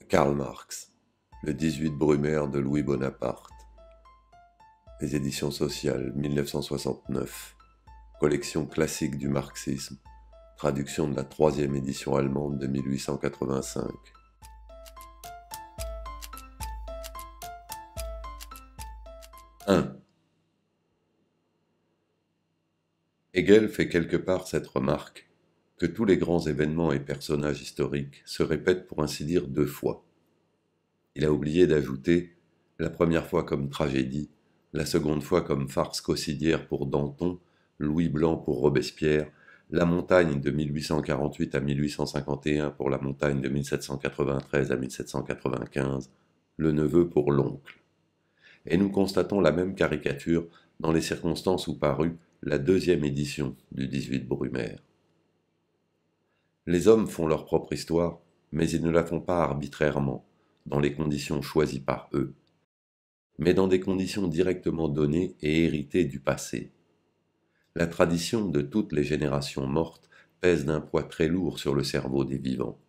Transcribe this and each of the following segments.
Karl Marx, le 18 Brumaire de Louis Bonaparte. Les éditions sociales, 1969. Collection classique du marxisme. Traduction de la 3e édition allemande de 1885. 1. Hegel fait quelque part cette remarque que tous les grands événements et personnages historiques se répètent pour ainsi dire 2 fois. Il a oublié d'ajouter la première fois comme tragédie, la seconde fois comme farce caussidière pour Danton, Louis Blanc pour Robespierre, la montagne de 1848 à 1851 pour la montagne de 1793 à 1795, le neveu pour l'oncle. Et nous constatons la même caricature dans les circonstances où parut la 2e édition du 18 Brumaire. Les hommes font leur propre histoire, mais ils ne la font pas arbitrairement, dans les conditions choisies par eux, mais dans des conditions directement données et héritées du passé. La tradition de toutes les générations mortes pèse d'un poids très lourd sur le cerveau des vivants.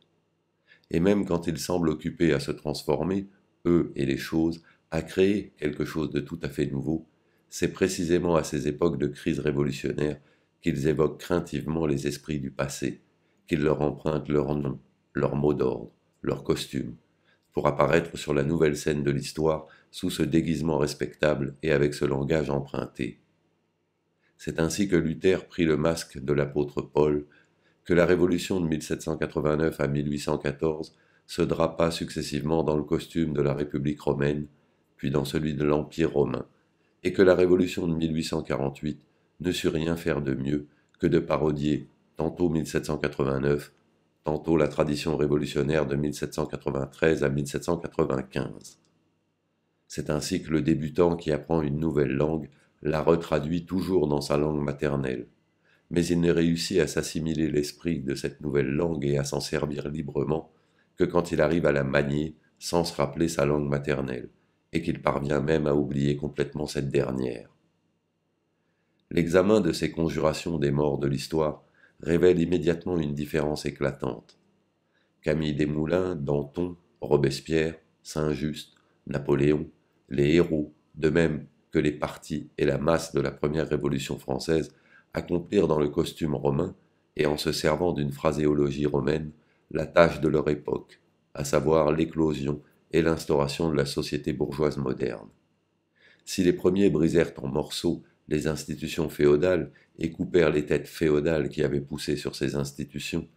Et même quand ils semblent occupés à se transformer, eux et les choses, à créer quelque chose de tout à fait nouveau, c'est précisément à ces époques de crise révolutionnaire qu'ils évoquent craintivement les esprits du passé, qu'ils leur empruntent leur nom, leur mot d'ordre, leur costume, pour apparaître sur la nouvelle scène de l'histoire sous ce déguisement respectable et avec ce langage emprunté. C'est ainsi que Luther prit le masque de l'apôtre Paul, que la révolution de 1789 à 1814 se drapa successivement dans le costume de la République romaine, puis dans celui de l'Empire romain, et que la révolution de 1848 ne sut rien faire de mieux que de parodier tantôt 1789, tantôt la tradition révolutionnaire de 1793 à 1795. C'est ainsi que le débutant qui apprend une nouvelle langue la retraduit toujours dans sa langue maternelle, mais il ne réussit à s'assimiler l'esprit de cette nouvelle langue et à s'en servir librement que quand il arrive à la manier sans se rappeler sa langue maternelle, et qu'il parvient même à oublier complètement cette dernière. L'examen de ces conjurations des morts de l'histoire révèle immédiatement une différence éclatante. Camille Desmoulins, Danton, Robespierre, Saint-Just, Napoléon, les héros, de même que les partis et la masse de la première Révolution française, accomplirent dans le costume romain, et en se servant d'une phraséologie romaine, la tâche de leur époque, à savoir l'éclosion et l'instauration de la société bourgeoise moderne. Si les premiers brisèrent en morceaux les institutions féodales et coupèrent les têtes féodales qui avaient poussé sur ces institutions,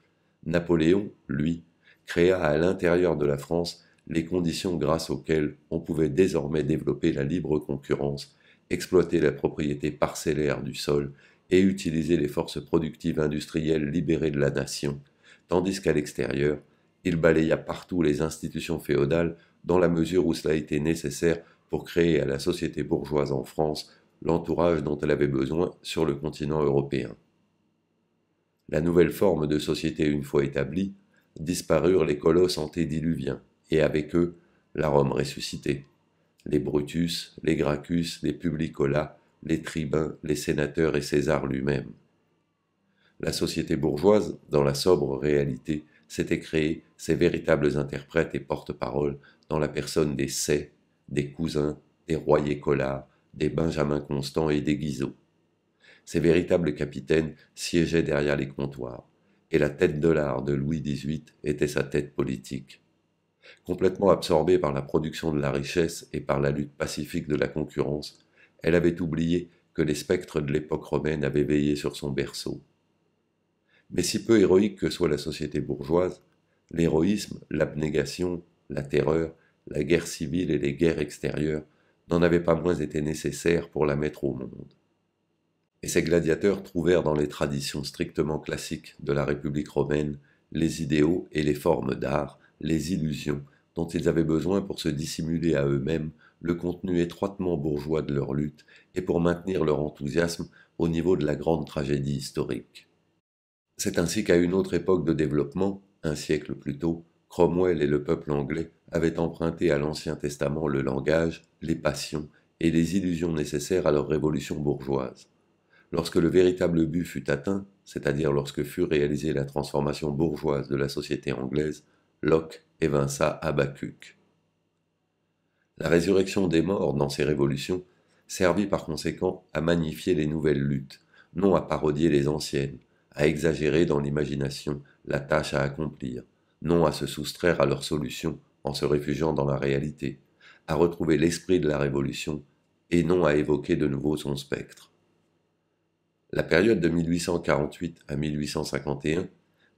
Napoléon, lui, créa à l'intérieur de la France les conditions grâce auxquelles on pouvait désormais développer la libre concurrence, exploiter la propriété parcellaire du sol et utiliser les forces productives industrielles libérées de la nation, tandis qu'à l'extérieur, il balaya partout les institutions féodales dans la mesure où cela était nécessaire pour créer à la société bourgeoise en France l'entourage dont elle avait besoin sur le continent européen. La nouvelle forme de société une fois établie, disparurent les colosses antédiluviens, et avec eux la Rome ressuscitée. Les Brutus, les Gracchus, les Publicola, les tribuns, les sénateurs et César lui-même. La société bourgeoise, dans la sobre réalité, s'était créée ses véritables interprètes et porte-parole dans la personne des Say, des Cousins, des Royer-Collard, des Benjamin Constant et des Guizot. Ces véritables capitaines siégeaient derrière les comptoirs, et la tête de l'art de Louis XVIII était sa tête politique. Complètement absorbée par la production de la richesse et par la lutte pacifique de la concurrence, elle avait oublié que les spectres de l'époque romaine avaient veillé sur son berceau. Mais si peu héroïque que soit la société bourgeoise, l'héroïsme, l'abnégation, la terreur, la guerre civile et les guerres extérieures n'en avaient pas moins été nécessaires pour la mettre au monde. Et ces gladiateurs trouvèrent dans les traditions strictement classiques de la République romaine les idéaux et les formes d'art, les illusions dont ils avaient besoin pour se dissimuler à eux-mêmes le contenu étroitement bourgeois de leur lutte et pour maintenir leur enthousiasme au niveau de la grande tragédie historique. C'est ainsi qu'à une autre époque de développement, un siècle plus tôt, Cromwell et le peuple anglais avaient emprunté à l'Ancien Testament le langage, les passions et les illusions nécessaires à leur révolution bourgeoise. Lorsque le véritable but fut atteint, c'est-à-dire lorsque fut réalisée la transformation bourgeoise de la société anglaise, Locke évinça Habacuc. La résurrection des morts dans ces révolutions servit par conséquent à magnifier les nouvelles luttes, non à parodier les anciennes, à exagérer dans l'imagination la tâche à accomplir, non à se soustraire à leurs solutions en se réfugiant dans la réalité, à retrouver l'esprit de la révolution et non à évoquer de nouveau son spectre. La période de 1848 à 1851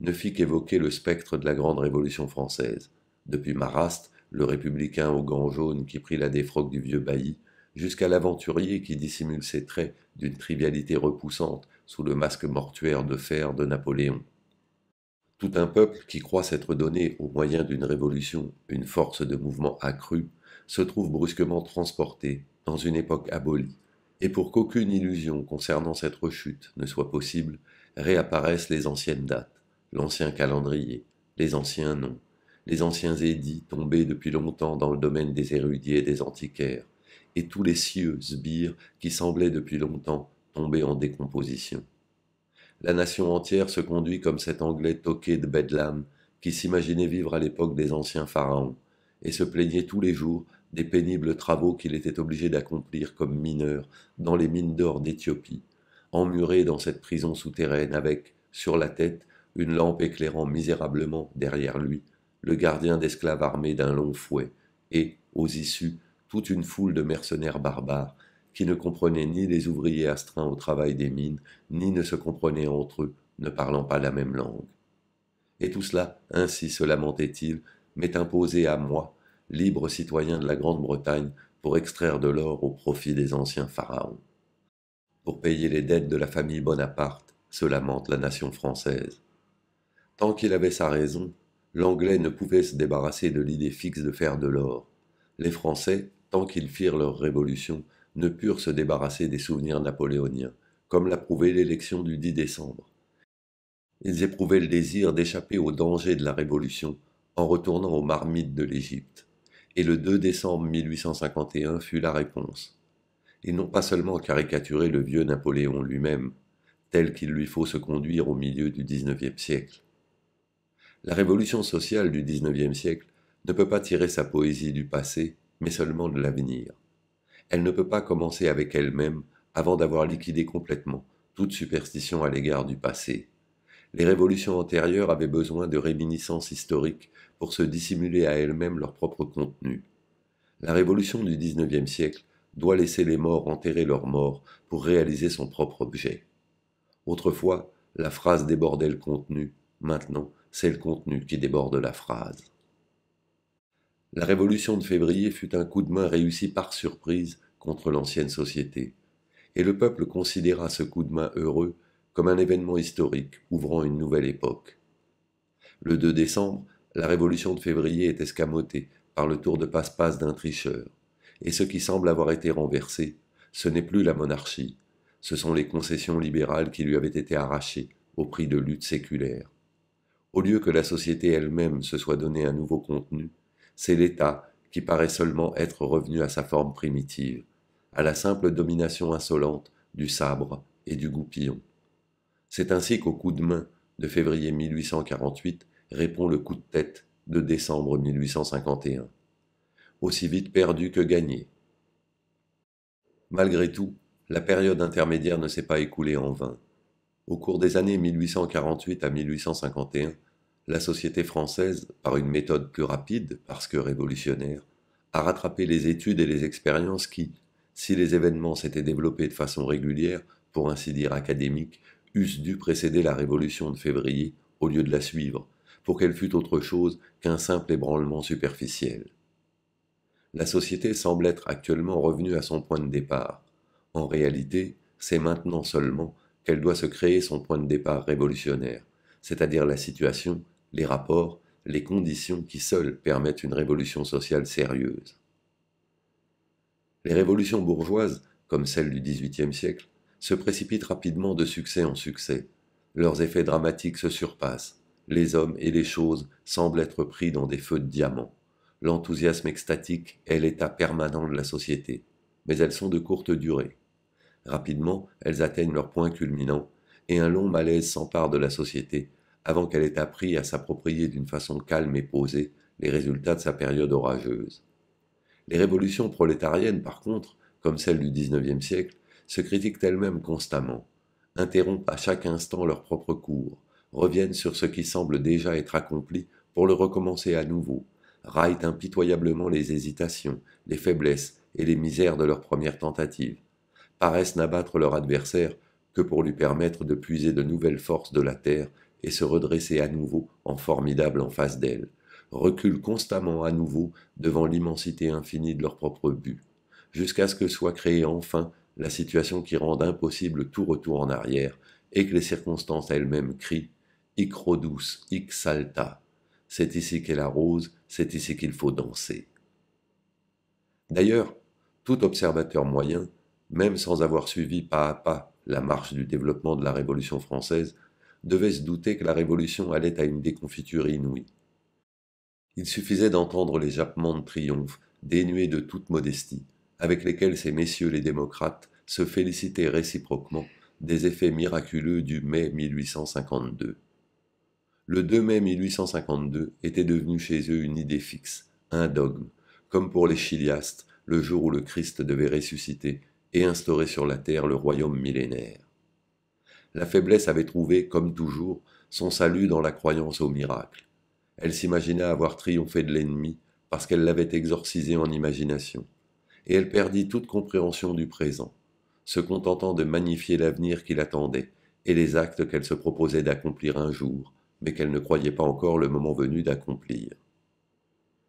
ne fit qu'évoquer le spectre de la grande Révolution française, depuis Marrast, le républicain aux gants jaunes qui prit la défroque du vieux bailli, jusqu'à l'aventurier qui dissimule ses traits d'une trivialité repoussante sous le masque mortuaire de fer de Napoléon. Tout un peuple qui croit s'être donné, au moyen d'une révolution, une force de mouvement accrue, se trouve brusquement transporté dans une époque abolie, et pour qu'aucune illusion concernant cette rechute ne soit possible, réapparaissent les anciennes dates, l'ancien calendrier, les anciens noms, les anciens édits tombés depuis longtemps dans le domaine des érudits et des antiquaires, et tous les cieux sbires qui semblaient depuis longtemps tomber en décomposition. La nation entière se conduit comme cet Anglais toqué de Bedlam qui s'imaginait vivre à l'époque des anciens pharaons, et se plaignait tous les jours des pénibles travaux qu'il était obligé d'accomplir comme mineur dans les mines d'or d'Éthiopie, emmuré dans cette prison souterraine avec, sur la tête, une lampe éclairant misérablement, derrière lui, le gardien d'esclaves armés d'un long fouet, et, aux issues, toute une foule de mercenaires barbares, qui ne comprenaient ni les ouvriers astreints au travail des mines, ni ne se comprenaient entre eux, ne parlant pas la même langue. Et tout cela, ainsi se lamentait-il, m'est imposé à moi, libre citoyen de la Grande-Bretagne, pour extraire de l'or au profit des anciens pharaons. Pour payer les dettes de la famille Bonaparte, se lamente la nation française. Tant qu'il avait sa raison, l'Anglais ne pouvait se débarrasser de l'idée fixe de faire de l'or. Les Français, tant qu'ils firent leur révolution, ne purent se débarrasser des souvenirs napoléoniens, comme l'a prouvé l'élection du 10 décembre. Ils éprouvaient le désir d'échapper aux dangers de la Révolution en retournant aux marmites de l'Égypte. Et le 2 décembre 1851 fut la réponse. Ils n'ont pas seulement caricaturé le vieux Napoléon lui-même, tel qu'il lui faut se conduire au milieu du XIXe siècle. La révolution sociale du XIXe siècle ne peut pas tirer sa poésie du passé, mais seulement de l'avenir. Elle ne peut pas commencer avec elle-même avant d'avoir liquidé complètement toute superstition à l'égard du passé. Les révolutions antérieures avaient besoin de réminiscences historiques pour se dissimuler à elles-mêmes leur propre contenu. La révolution du XIXe siècle doit laisser les morts enterrer leurs morts pour réaliser son propre objet. Autrefois, la phrase débordait le contenu, maintenant, c'est le contenu qui déborde la phrase. La révolution de février fut un coup de main réussi par surprise contre l'ancienne société, et le peuple considéra ce coup de main heureux comme un événement historique ouvrant une nouvelle époque. Le 2 décembre, la révolution de février est escamotée par le tour de passe-passe d'un tricheur, et ce qui semble avoir été renversé, ce n'est plus la monarchie, ce sont les concessions libérales qui lui avaient été arrachées au prix de luttes séculaires. Au lieu que la société elle-même se soit donné un nouveau contenu, c'est l'État qui paraît seulement être revenu à sa forme primitive, à la simple domination insolente du sabre et du goupillon. C'est ainsi qu'au coup de main de février 1848 répond le coup de tête de décembre 1851. Aussi vite perdu que gagné. Malgré tout, la période intermédiaire ne s'est pas écoulée en vain. Au cours des années 1848 à 1851, la société française, par une méthode plus rapide parce que révolutionnaire, a rattrapé les études et les expériences qui, si les événements s'étaient développés de façon régulière, pour ainsi dire académique, eussent dû précéder la Révolution de février au lieu de la suivre, pour qu'elle fût autre chose qu'un simple ébranlement superficiel. La société semble être actuellement revenue à son point de départ. En réalité, c'est maintenant seulement qu'elle doit se créer son point de départ révolutionnaire, c'est-à-dire la situation, les rapports, les conditions qui seules permettent une révolution sociale sérieuse. Les révolutions bourgeoises, comme celle du XVIIIe siècle, se précipitent rapidement de succès en succès. Leurs effets dramatiques se surpassent. Les hommes et les choses semblent être pris dans des feux de diamant. L'enthousiasme extatique est l'état permanent de la société, mais elles sont de courte durée. Rapidement, elles atteignent leur point culminant, et un long malaise s'empare de la société, avant qu'elle ait appris à s'approprier d'une façon calme et posée les résultats de sa période orageuse. Les révolutions prolétariennes, par contre, comme celle du XIXe siècle, se critiquent elles-mêmes constamment, interrompent à chaque instant leur propre cours, reviennent sur ce qui semble déjà être accompli pour le recommencer à nouveau, raillent impitoyablement les hésitations, les faiblesses et les misères de leur première tentative, paraissent n'abattre leur adversaire que pour lui permettre de puiser de nouvelles forces de la terre et se redresser à nouveau en formidable en face d'elle, reculent constamment à nouveau devant l'immensité infinie de leur propre but, jusqu'à ce que soit créée enfin la situation qui rende impossible tout retour en arrière et que les circonstances elles-mêmes crient « Hic rodus, hic salta ». C'est ici qu'est la rose, c'est ici qu'il faut danser. D'ailleurs, tout observateur moyen, même sans avoir suivi pas à pas la marche du développement de la Révolution française, devait se douter que la Révolution allait à une déconfiture inouïe. Il suffisait d'entendre les jappements de triomphe, dénués de toute modestie, avec lesquels ces messieurs les démocrates se félicitaient réciproquement des effets miraculeux du mai 1852. Le 2 mai 1852 était devenu chez eux une idée fixe, un dogme, comme pour les chiliastes, le jour où le Christ devait ressusciter et instaurer sur la terre le royaume millénaire. La faiblesse avait trouvé, comme toujours, son salut dans la croyance au miracle. Elle s'imaginait avoir triomphé de l'ennemi parce qu'elle l'avait exorcisé en imagination, et elle perdit toute compréhension du présent, se contentant de magnifier l'avenir qui l'attendait et les actes qu'elle se proposait d'accomplir un jour, mais qu'elle ne croyait pas encore le moment venu d'accomplir.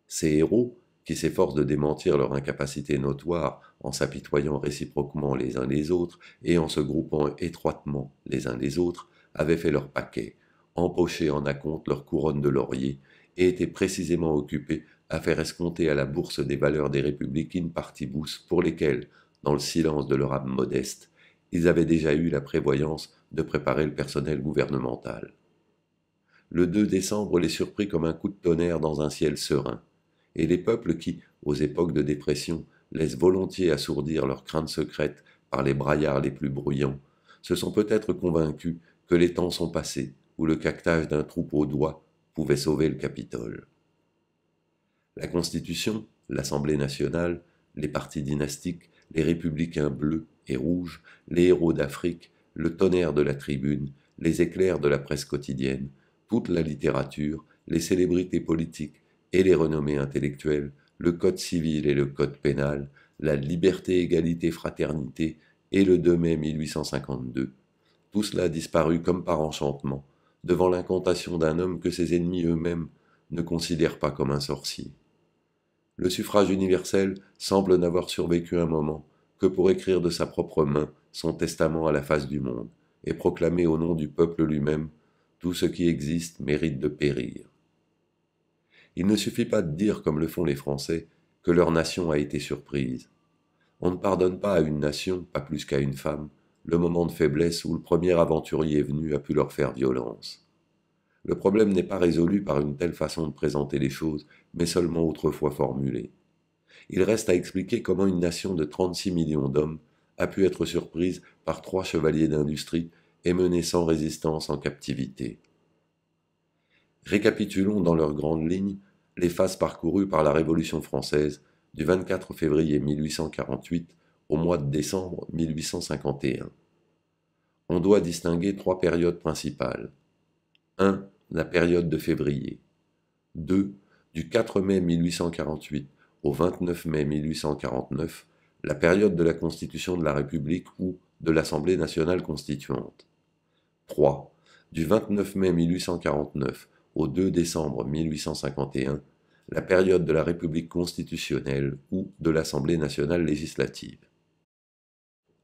Ces héros, qui s'efforcent de démentir leur incapacité notoire en s'apitoyant réciproquement les uns les autres et en se groupant étroitement les uns les autres, avaient fait leur paquet, empoché en acompte leur couronne de laurier et étaient précisément occupés à faire escompter à la bourse des valeurs des républiques in partibus pour lesquelles, dans le silence de leur âme modeste, ils avaient déjà eu la prévoyance de préparer le personnel gouvernemental. Le 2 décembre les surprit comme un coup de tonnerre dans un ciel serein, et les peuples qui, aux époques de dépression, laissent volontiers assourdir leurs craintes secrètes par les braillards les plus bruyants, se sont peut-être convaincus que les temps sont passés où le caquetage d'un troupeau d'oies pouvait sauver le Capitole. La Constitution, l'Assemblée nationale, les partis dynastiques, les républicains bleus et rouges, les héros d'Afrique, le tonnerre de la tribune, les éclairs de la presse quotidienne, toute la littérature, les célébrités politiques et les renommées intellectuelles, le code civil et le code pénal, la liberté, égalité, fraternité et le 2 mai 1852. Tout cela disparut comme par enchantement, devant l'incantation d'un homme que ses ennemis eux-mêmes ne considèrent pas comme un sorcier. Le suffrage universel semble n'avoir survécu un moment que pour écrire de sa propre main son testament à la face du monde et proclamer au nom du peuple lui-même « Tout ce qui existe mérite de périr ». Il ne suffit pas de dire, comme le font les Français, que leur nation a été surprise. On ne pardonne pas à une nation, pas plus qu'à une femme, le moment de faiblesse où le premier aventurier venu a pu leur faire violence. Le problème n'est pas résolu par une telle façon de présenter les choses, mais seulement autrefois formulé. Il reste à expliquer comment une nation de 36 millions d'hommes a pu être surprise par 3 chevaliers d'industrie et menée sans résistance en captivité. Récapitulons dans leurs grandes lignes les phases parcourues par la Révolution française du 24 février 1848 au mois de décembre 1851. On doit distinguer 3 périodes principales. 1. La période de février. 2. Du 4 mai 1848 au 29 mai 1849, la période de la Constitution de la République ou de l'Assemblée nationale constituante. 3. Du 29 mai 1849 au 2 décembre 1851, la période de la République constitutionnelle ou de l'Assemblée nationale législative.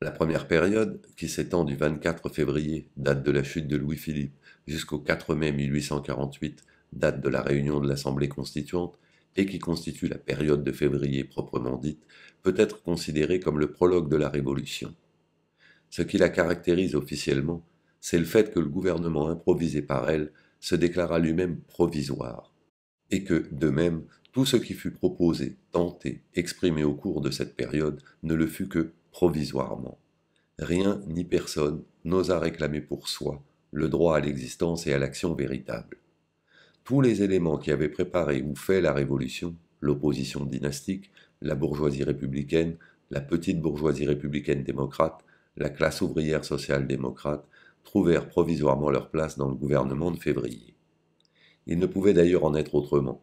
La première période, qui s'étend du 24 février, date de la chute de Louis-Philippe, jusqu'au 4 mai 1848, date de la réunion de l'Assemblée constituante, et qui constitue la période de février proprement dite, peut être considérée comme le prologue de la Révolution. Ce qui la caractérise officiellement, c'est le fait que le gouvernement improvisé par elle se déclara lui-même provisoire, et que, de même, tout ce qui fut proposé, tenté, exprimé au cours de cette période ne le fut que provisoirement. Rien ni personne n'osa réclamer pour soi, le droit à l'existence et à l'action véritable. Tous les éléments qui avaient préparé ou fait la Révolution, l'opposition dynastique, la bourgeoisie républicaine, la petite bourgeoisie républicaine démocrate, la classe ouvrière social-démocrate, trouvèrent provisoirement leur place dans le gouvernement de février. Il ne pouvait d'ailleurs en être autrement.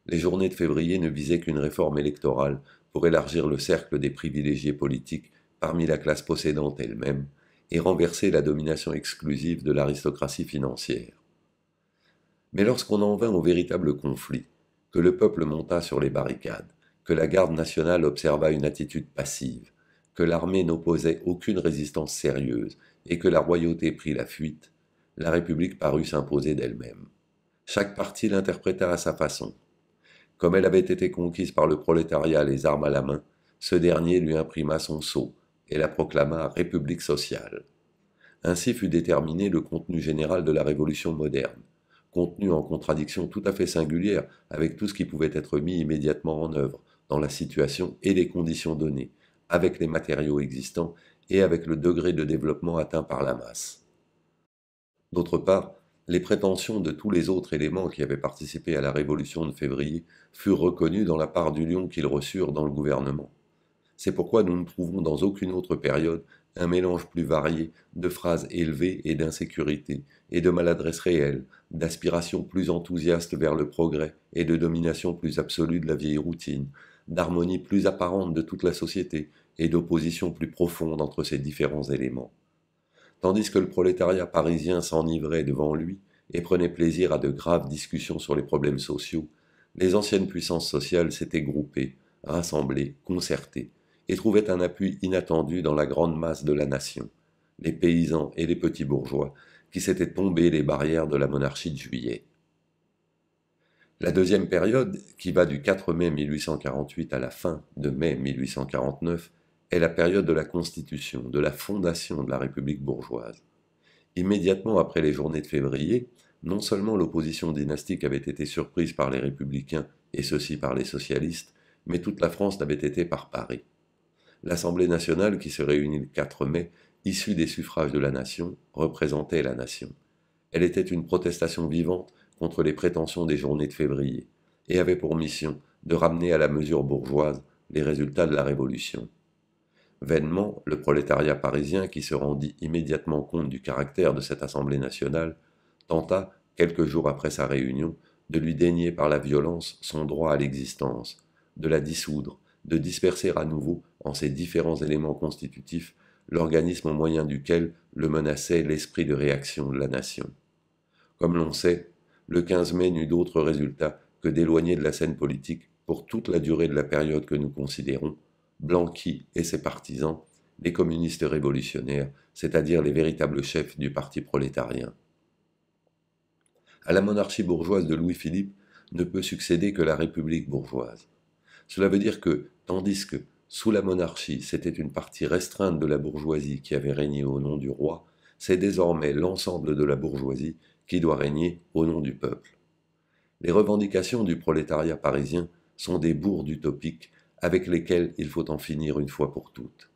Les journées de février ne visaient qu'une réforme électorale pour élargir le cercle des privilégiés politiques parmi la classe possédante elle-même et renverser la domination exclusive de l'aristocratie financière. Mais lorsqu'on en vint au véritable conflit, que le peuple monta sur les barricades, que la garde nationale observa une attitude passive, que l'armée n'opposait aucune résistance sérieuse et que la royauté prit la fuite, la République parut s'imposer d'elle-même. Chaque parti l'interpréta à sa façon. Comme elle avait été conquise par le prolétariat les armes à la main, ce dernier lui imprima son sceau et la proclama République sociale. Ainsi fut déterminé le contenu général de la Révolution moderne, contenu en contradiction tout à fait singulière avec tout ce qui pouvait être mis immédiatement en œuvre dans la situation et les conditions données, avec les matériaux existants et avec le degré de développement atteint par la masse. D'autre part, les prétentions de tous les autres éléments qui avaient participé à la Révolution de février furent reconnues dans la part du lion qu'ils reçurent dans le gouvernement. C'est pourquoi nous ne trouvons dans aucune autre période un mélange plus varié de phrases élevées et d'insécurité, et de maladresse réelle, d'aspiration plus enthousiaste vers le progrès et de domination plus absolue de la vieille routine, d'harmonie plus apparente de toute la société et d'opposition plus profonde entre ces différents éléments. Tandis que le prolétariat parisien s'enivrait devant lui et prenait plaisir à de graves discussions sur les problèmes sociaux, les anciennes puissances sociales s'étaient groupées, rassemblées, concertées, et trouvaient un appui inattendu dans la grande masse de la nation, les paysans et les petits bourgeois, qui s'étaient tombés les barrières de la monarchie de Juillet. La deuxième période, qui va du 4 mai 1848 à la fin de mai 1849, est la période de la constitution, de la fondation de la République bourgeoise. Immédiatement après les journées de février, non seulement l'opposition dynastique avait été surprise par les républicains, et ceux-ci par les socialistes, mais toute la France l'avait été par Paris. L'Assemblée nationale, qui se réunit le 4 mai, issue des suffrages de la nation, représentait la nation. Elle était une protestation vivante contre les prétentions des journées de février, et avait pour mission de ramener à la mesure bourgeoise les résultats de la Révolution. Vainement, le prolétariat parisien, qui se rendit immédiatement compte du caractère de cette Assemblée nationale, tenta, quelques jours après sa réunion, de lui dénier par la violence son droit à l'existence, de la dissoudre, de disperser à nouveau, en ses différents éléments constitutifs, l'organisme au moyen duquel le menaçait l'esprit de réaction de la nation. Comme l'on sait, le 15 mai n'eut d'autre résultat que d'éloigner de la scène politique, pour toute la durée de la période que nous considérons, Blanqui et ses partisans, les communistes révolutionnaires, c'est-à-dire les véritables chefs du parti prolétarien. À la monarchie bourgeoise de Louis-Philippe ne peut succéder que la République bourgeoise. Cela veut dire que, tandis que, sous la monarchie, c'était une partie restreinte de la bourgeoisie qui avait régné au nom du roi, c'est désormais l'ensemble de la bourgeoisie qui doit régner au nom du peuple. Les revendications du prolétariat parisien sont des bourdes utopiques avec lesquelles il faut en finir une fois pour toutes.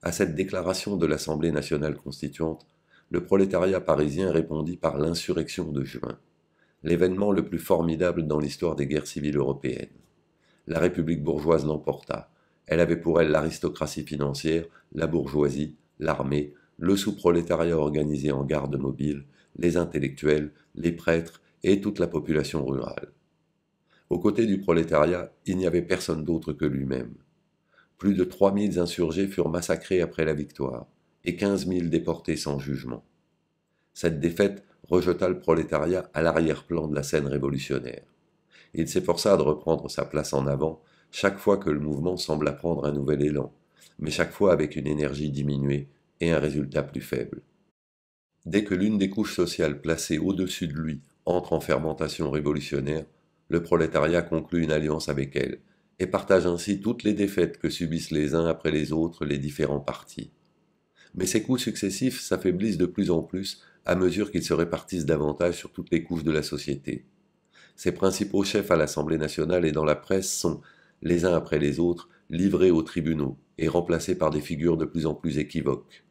À cette déclaration de l'Assemblée nationale constituante, le prolétariat parisien répondit par l'insurrection de juin, l'événement le plus formidable dans l'histoire des guerres civiles européennes. La République bourgeoise l'emporta. Elle avait pour elle l'aristocratie financière, la bourgeoisie, l'armée, le sous-prolétariat organisé en garde mobile, les intellectuels, les prêtres et toute la population rurale. Aux côtés du prolétariat, il n'y avait personne d'autre que lui-même. Plus de 3000 insurgés furent massacrés après la victoire, et 15 000 déportés sans jugement. Cette défaite rejeta le prolétariat à l'arrière-plan de la scène révolutionnaire. Il s'efforça de reprendre sa place en avant chaque fois que le mouvement sembla prendre un nouvel élan, mais chaque fois avec une énergie diminuée et un résultat plus faible. Dès que l'une des couches sociales placées au-dessus de lui entre en fermentation révolutionnaire, le prolétariat conclut une alliance avec elle, et partage ainsi toutes les défaites que subissent les uns après les autres les différents partis. Mais ces coups successifs s'affaiblissent de plus en plus à mesure qu'ils se répartissent davantage sur toutes les couches de la société. Ses principaux chefs à l'Assemblée nationale et dans la presse sont, les uns après les autres, livrés aux tribunaux et remplacés par des figures de plus en plus équivoques.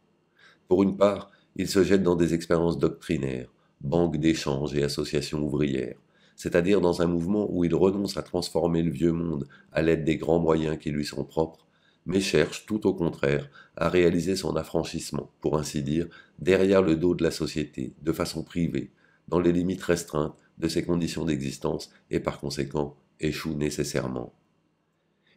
Pour une part, Ils se jettent dans des expériences doctrinaires, banques d'échanges et associations ouvrières, c'est-à-dire dans un mouvement où ils renoncent à transformer le vieux monde à l'aide des grands moyens qui lui sont propres, mais cherchent tout au contraire à réaliser son affranchissement, pour ainsi dire, derrière le dos de la société, de façon privée, dans les limites restreintes de ses conditions d'existence et par conséquent échouent nécessairement.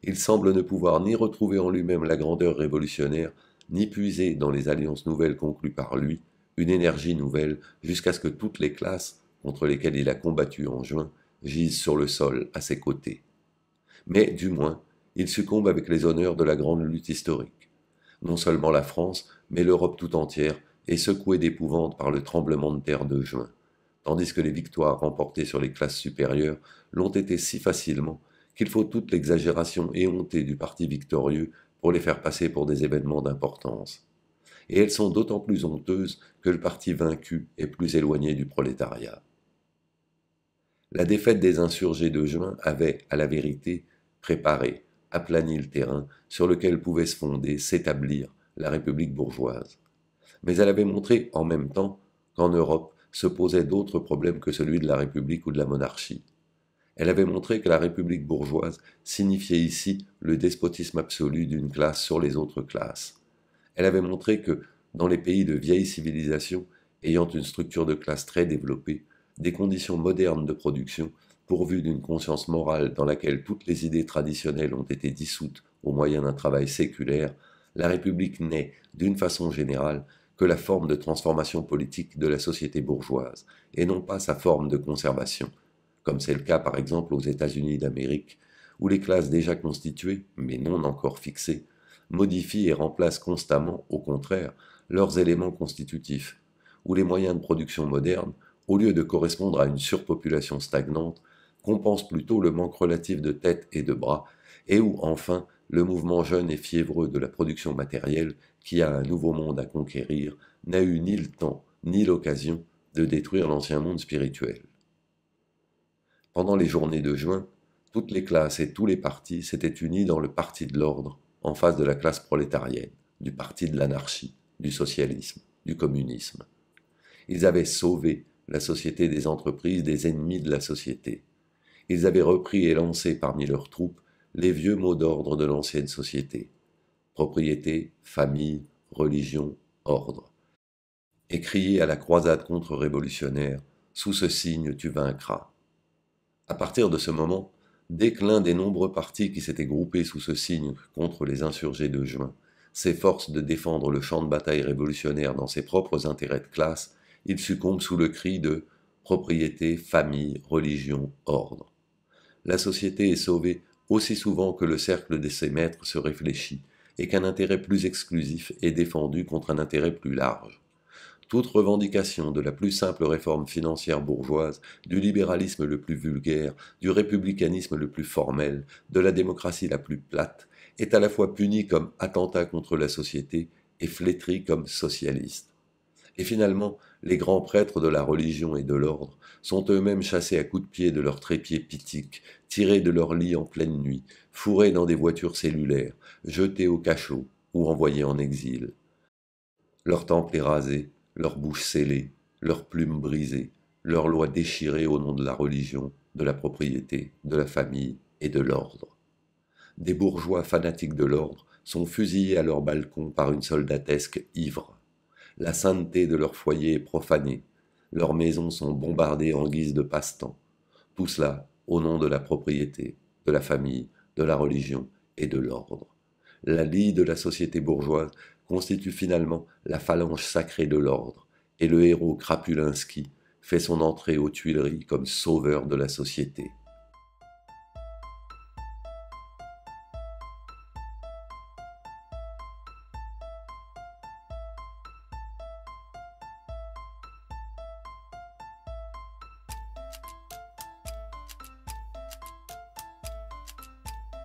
Il semble ne pouvoir ni retrouver en lui-même la grandeur révolutionnaire, ni puiser dans les alliances nouvelles conclues par lui une énergie nouvelle jusqu'à ce que toutes les classes contre lesquelles il a combattu en juin gisent sur le sol à ses côtés. Mais, du moins, il succombe avec les honneurs de la grande lutte historique. Non seulement la France, mais l'Europe tout entière est secouée d'épouvante par le tremblement de terre de juin, tandis que les victoires remportées sur les classes supérieures l'ont été si facilement qu'il faut toute l'exagération éhontée du parti victorieux pour les faire passer pour des événements d'importance. Et elles sont d'autant plus honteuses que le parti vaincu est plus éloigné du prolétariat. La défaite des insurgés de juin avait, à la vérité, préparé, aplani le terrain sur lequel pouvait se fonder, s'établir la République bourgeoise. Mais elle avait montré en même temps qu'en Europe se posaient d'autres problèmes que celui de la République ou de la monarchie. Elle avait montré que la République bourgeoise signifiait ici le despotisme absolu d'une classe sur les autres classes. Elle avait montré que, dans les pays de vieille civilisation, ayant une structure de classe très développée, des conditions modernes de production, pourvues d'une conscience morale dans laquelle toutes les idées traditionnelles ont été dissoutes au moyen d'un travail séculaire, la République n'est, d'une façon générale, que la forme de transformation politique de la société bourgeoise, et non pas sa forme de conservation, comme c'est le cas par exemple aux États-Unis d'Amérique, où les classes déjà constituées, mais non encore fixées, modifient et remplacent constamment, au contraire, leurs éléments constitutifs, où les moyens de production modernes, au lieu de correspondre à une surpopulation stagnante, compensent plutôt le manque relatif de têtes et de bras, et où, enfin, le mouvement jeune et fiévreux de la production matérielle, qui a un nouveau monde à conquérir, n'a eu ni le temps, ni l'occasion de détruire l'ancien monde spirituel. Pendant les journées de juin, toutes les classes et tous les partis s'étaient unis dans le parti de l'ordre, en face de la classe prolétarienne, du parti de l'anarchie, du socialisme, du communisme. Ils avaient sauvé la société des entreprises des ennemis de la société. Ils avaient repris et lancé parmi leurs troupes les vieux mots d'ordre de l'ancienne société. Propriété, famille, religion, ordre. Et crié à la croisade contre-révolutionnaire, sous ce signe tu vaincras. À partir de ce moment, dès que l'un des nombreux partis qui s'étaient groupés sous ce signe contre les insurgés de juin s'efforce de défendre le champ de bataille révolutionnaire dans ses propres intérêts de classe, il succombe sous le cri de propriété, famille, religion, ordre. La société est sauvée aussi souvent que le cercle de ses maîtres se réfléchit et qu'un intérêt plus exclusif est défendu contre un intérêt plus large. Toute revendication de la plus simple réforme financière bourgeoise, du libéralisme le plus vulgaire, du républicanisme le plus formel, de la démocratie la plus plate, est à la fois punie comme attentat contre la société et flétrie comme socialiste. Et finalement, les grands prêtres de la religion et de l'ordre sont eux-mêmes chassés à coups de pied de leurs trépieds pitiques, tirés de leurs lits en pleine nuit, fourrés dans des voitures cellulaires, jetés au cachot ou envoyés en exil. Leur temple est rasé, leur bouche scellée, leurs plumes brisées, leurs lois déchirées au nom de la religion, de la propriété, de la famille et de l'ordre. Des bourgeois fanatiques de l'ordre sont fusillés à leur balcon par une soldatesque ivre. La sainteté de leur foyer est profanée, leurs maisons sont bombardées en guise de passe-temps. Tout cela au nom de la propriété, de la famille, de la religion et de l'ordre. La lie de la société bourgeoise constitue finalement la phalange sacrée de l'ordre, et le héros Krapulinski fait son entrée aux Tuileries comme sauveur de la société.